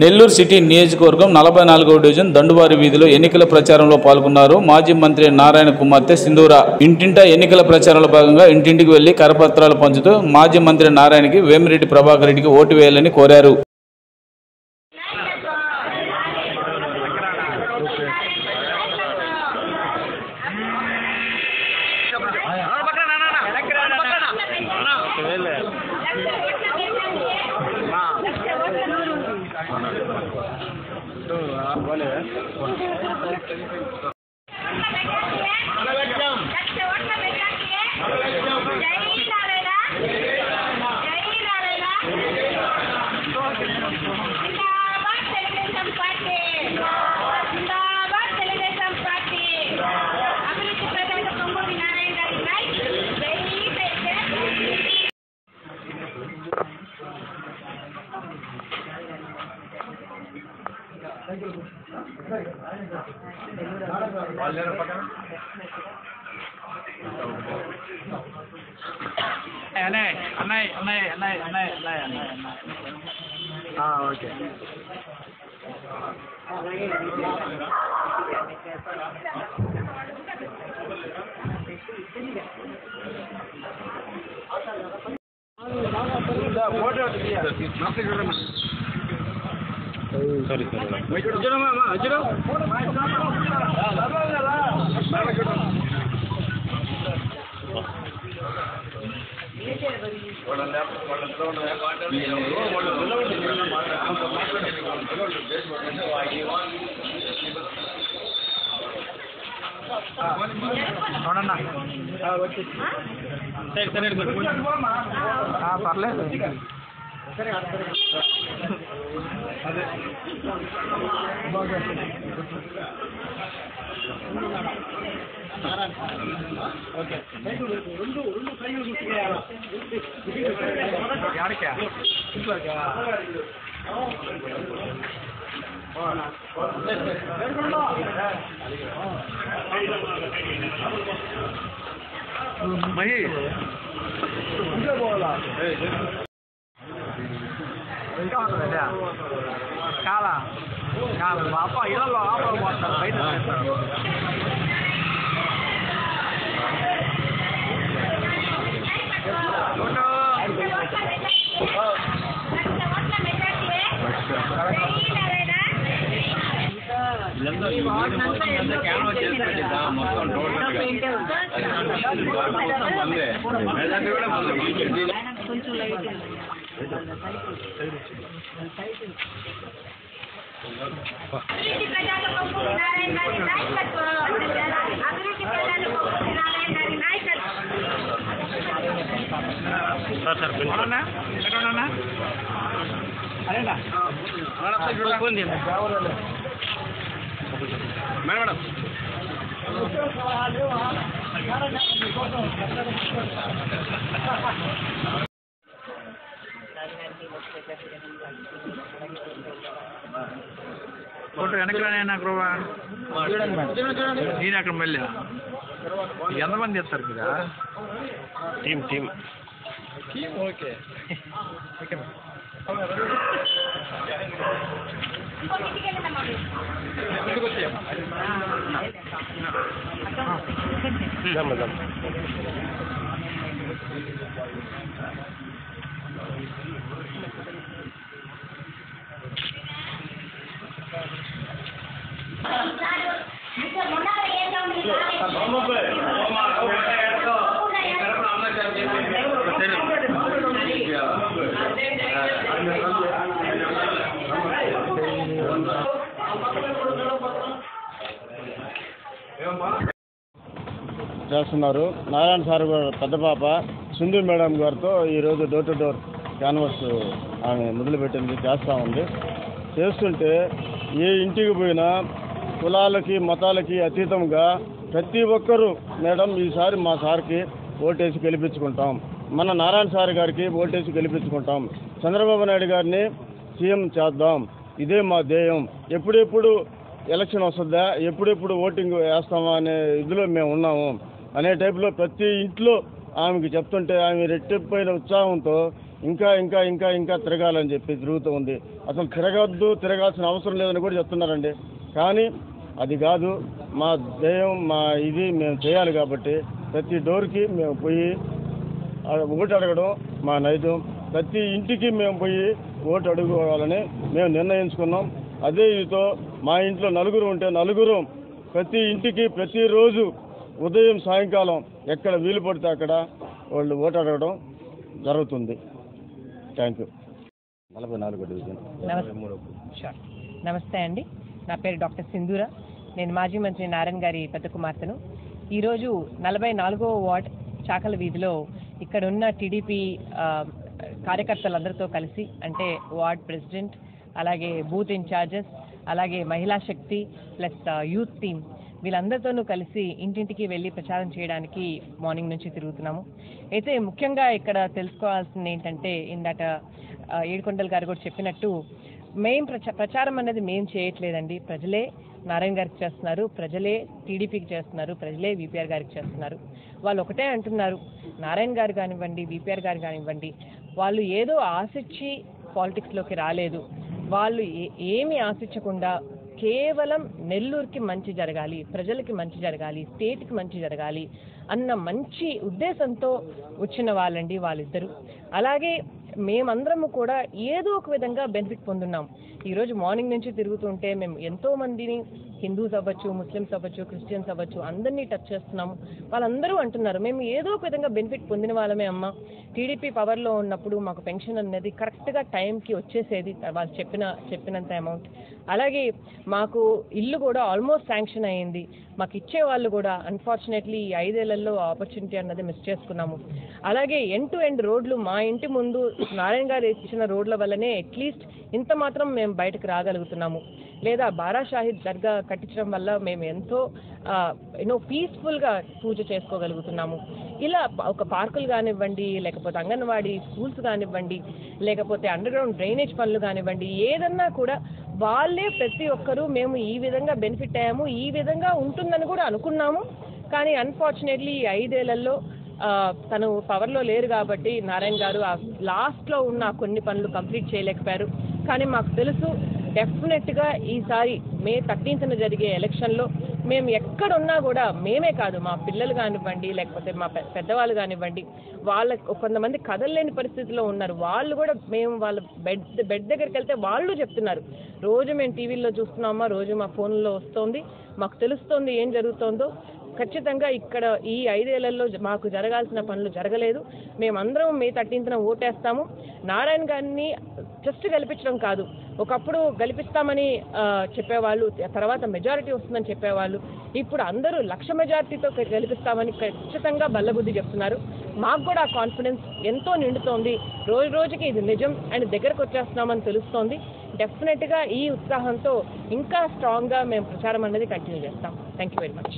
Nellore city నియోజకవర్గం 44వ division దండువారి వీధిలో ఎన్నికల ప్రచారంలో పాల్గొన్నారు మాజీ మంత్రి నారాయణ కుమార్తె సింధూర. ఇంటింటా ఎన్నికల ప్రచారంలో భాగంగా ఇంటింటికి వెళ్లి కరపత్రాలు పంచుతూ మాజీ మంత్రి నారాయణకి వేమిరెడ్డి ప్రభాకర్ రెడ్డికి ఓటు వేయాలని కోరారు. ఓకే సరే అవునన్నా పర్లేదు అదే ఓకే యాడికా ఇంట్లోకా మహి ఇంట్లో పోవాలా ఇంకా ఉంటుంది చాలా చాలా అప్ప ఇళ్ళలో ఆపలు పోతారు బయట అదేనా మేడం ఫోటో వెనకరానైనా గ్రోవా నేను అక్కడ మళ్ళీ ఎంతమంది చేస్తారు కదా టీం ఓకే ఓకే చేస్తున్నారు. నారాయణ సార్ పెద్ద పాప సింధు మేడం గారితో ఈరోజు డోర్ టు డోర్ క్యాన్వాస్ ఆమె మొదలుపెట్టింది, చేస్తూ ఉంది. చేస్తుంటే ఏ ఇంటికి పోయినా కులాలకి మతాలకి అతీతంగా ప్రతి ఒక్కరూ మేడం ఈసారి మా సార్కి ఓటేసి గెలిపించుకుంటాం, మన నారాయణ సార్ గారికి ఓటేసి గెలిపించుకుంటాం, చంద్రబాబు నాయుడు గారిని సీఎం చేద్దాం, ఇదే మా ధ్యేయం, ఎప్పుడెప్పుడు ఎలక్షన్ వస్తుందా, ఎప్పుడెప్పుడు ఓటింగ్ వేస్తామా అనే ఇదిలో మేము ఉన్నాము అనే టైప్లో ప్రతి ఇంట్లో ఆమెకి చెప్తుంటే ఆమె రెట్టిపోయిన ఉత్సాహంతో ఇంకా ఇంకా ఇంకా ఇంకా తిరగాలని చెప్పి తిరుగుతూ ఉంది. అసలు తిరగాల్సిన అవసరం లేదని కూడా చెప్తున్నారండి. కానీ అది కాదు, మా ధ్యేయం, మా ఇది మేము చేయాలి కాబట్టి ప్రతి డోర్కి మేము పోయి ఓటు అడగడం మా నైజం. ప్రతి ఇంటికి మేము పోయి ఓటు అడుగుకోవాలని మేము నిర్ణయించుకున్నాం. అదే ఇదితో మా ఇంట్లో నలుగురు ఉంటే నలుగురు ప్రతి ఇంటికి ప్రతిరోజు ఉదయం సాయంకాలం ఎక్కడ వీలు పడితే అక్కడ వాళ్ళు ఓటు అడగడం జరుగుతుంది. Thank you. 44వ డివిజన్. నమస్తే అండి, నా పేరు డాక్టర్ సింధూర. నేను మాజీ మంత్రి నారాయణ గారి పెద్ద కుమార్తెను. ఈరోజు 44వ వార్డ్ చాకల వీధిలో ఇక్కడ ఉన్న టీడీపీ కార్యకర్తలందరితో కలిసి, అంటే వార్డ్ ప్రెసిడెంట్, అలాగే బూత్ ఇన్ఛార్జెస్, అలాగే మహిళా శక్తి ప్లస్ యూత్ టీమ్, వీళ్ళందరితోనూ కలిసి ఇంటింటికి వెళ్ళి ప్రచారం చేయడానికి మార్నింగ్ నుంచి తిరుగుతున్నాము. అయితే ముఖ్యంగా ఇక్కడ తెలుసుకోవాల్సింది ఏంటంటే, ఇందాక ఏడుకొండల గారు కూడా చెప్పినట్టు, మేం ప్రచారం అనేది మేం చేయట్లేదండి. ప్రజలే నారాయణ గారికి చేస్తున్నారు, ప్రజలే టీడీపీకి చేస్తున్నారు, ప్రజలే వీపీఆర్ గారికి చేస్తున్నారు. వాళ్ళు ఒకటే అంటున్నారు, నారాయణ గారు కానివ్వండి, వీపీఆర్ గారు కానివ్వండి, వాళ్ళు ఏదో ఆశించి పాలిటిక్స్లోకి రాలేదు. వాళ్ళు ఏమి ఆశించకుండా కేవలం నెల్లూరుకి మంచి జరగాలి, ప్రజలకి మంచి జరగాలి, స్టేట్కి మంచి జరగాలి అన్న మంచి ఉద్దేశంతో వచ్చిన వాళ్ళండి వాళ్ళిద్దరూ. అలాగే మేమందరము కూడా ఏదో ఒక విధంగా బెనిఫిట్ పొందున్నాం. ఈరోజు మార్నింగ్ నుంచి తిరుగుతుంటే మేము ఎంతో మందిని, హిందూస్ అవ్వచ్చు, ముస్లిమ్స్ అవ్వచ్చు, క్రిస్టియన్స్ అవ్వచ్చు, అందరినీ టచ్ చేస్తున్నాము. వాళ్ళందరూ అంటున్నారు మేము ఏదో ఒక విధంగా బెనిఫిట్ పొందిన వాళ్ళమే అమ్మ. టీడీపీ పవర్లో ఉన్నప్పుడు మాకు పెన్షన్ అనేది కరెక్ట్గా టైంకి వచ్చేసేది, వాళ్ళు చెప్పినంత అమౌంట్. అలాగే మాకు ఇల్లు కూడా ఆల్మోస్ట్ శాంక్షన్ అయ్యింది. మాకు ఇచ్చేవాళ్ళు కూడా అన్ఫార్చునేట్లీ ఈ 5 ఏళ్లలో ఆపర్చునిటీ అన్నది మిస్ చేసుకున్నాము. అలాగే ఎండ్ టు ఎండ్ రోడ్లు మా ఇంటి ముందు నారాయణ గారు ఇచ్చిన రోడ్ల వల్లనే అట్లీస్ట్ ఇంత మాత్రం మేము బయటకు రాగలుగుతున్నాము. లేదా బారా షాహిద్ దర్గా కట్టించడం వల్ల మేము ఎంతో పీస్ఫుల్గా పూజ చేసుకోగలుగుతున్నాము. ఇలా ఒక పార్కులు కానివ్వండి, లేకపోతే అంగన్వాడీ స్కూల్స్ కానివ్వండి, లేకపోతే అండర్ గ్రౌండ్ డ్రైనేజ్ పనులు కానివ్వండి, ఏదన్నా కూడా వాళ్ళే ప్రతి ఒక్కరూ మేము ఈ విధంగా బెనిఫిట్ అయ్యాము, ఈ విధంగా ఉంటుందని కూడా అనుకున్నాము. కానీ అన్ఫార్చునేట్లీ ఈ 5 ఏళ్లలో తను పవర్లో లేరు కాబట్టి నారాయణ గారు లాస్ట్లో ఉన్న కొన్ని పనులు కంప్లీట్ చేయలేకపోయారు. కానీ మాకు తెలుసు డెఫినెట్గా ఈసారి May 13th జరిగే ఎలక్షన్లో మేము ఎక్కడున్నా కూడా, మేమే కాదు మా పిల్లలు కానివ్వండి, లేకపోతే మా పెద్దవాళ్ళు కానివ్వండి, కొంతమంది కదలలేని పరిస్థితిలో ఉన్నారు, వాళ్ళు కూడా మేము వాళ్ళ బెడ్ దగ్గరికి వెళ్తే వాళ్ళు చెప్తున్నారు, రోజు మేము టీవీల్లో చూస్తున్నామా, రోజు మా ఫోన్లో వస్తుంది, మాకు తెలుస్తుంది ఏం జరుగుతుందో. ఖచ్చితంగా ఇక్కడ ఈ 5 ఏళ్లలో మాకు జరగాల్సిన పనులు జరగలేదు. మేమందరం May 13th ఓటేస్తాము. నారాయణ గారిని జస్ట్ గెలిపించడం కాదు, ఒకప్పుడు గెలిపిస్తామని చెప్పేవాళ్ళు, తర్వాత మెజారిటీ వస్తుందని చెప్పేవాళ్ళు, ఇప్పుడు అందరూ 1,00,000 మెజారిటీతో గెలిపిస్తామని ఖచ్చితంగా బల్లబుద్ధి చెప్తున్నారు. మాకు కూడా ఆ కాన్ఫిడెన్స్ ఎంతో నిండుతోంది. రోజు రోజుకి ఇది నిజం అండ్ దగ్గరకు వచ్చేస్తున్నామని తెలుస్తోంది. డెఫినెట్గా ఈ ఉత్సాహంతో ఇంకా స్ట్రాంగ్గా మేము ప్రచారం అనేది కంటిన్యూ చేస్తాం. Thank you very much.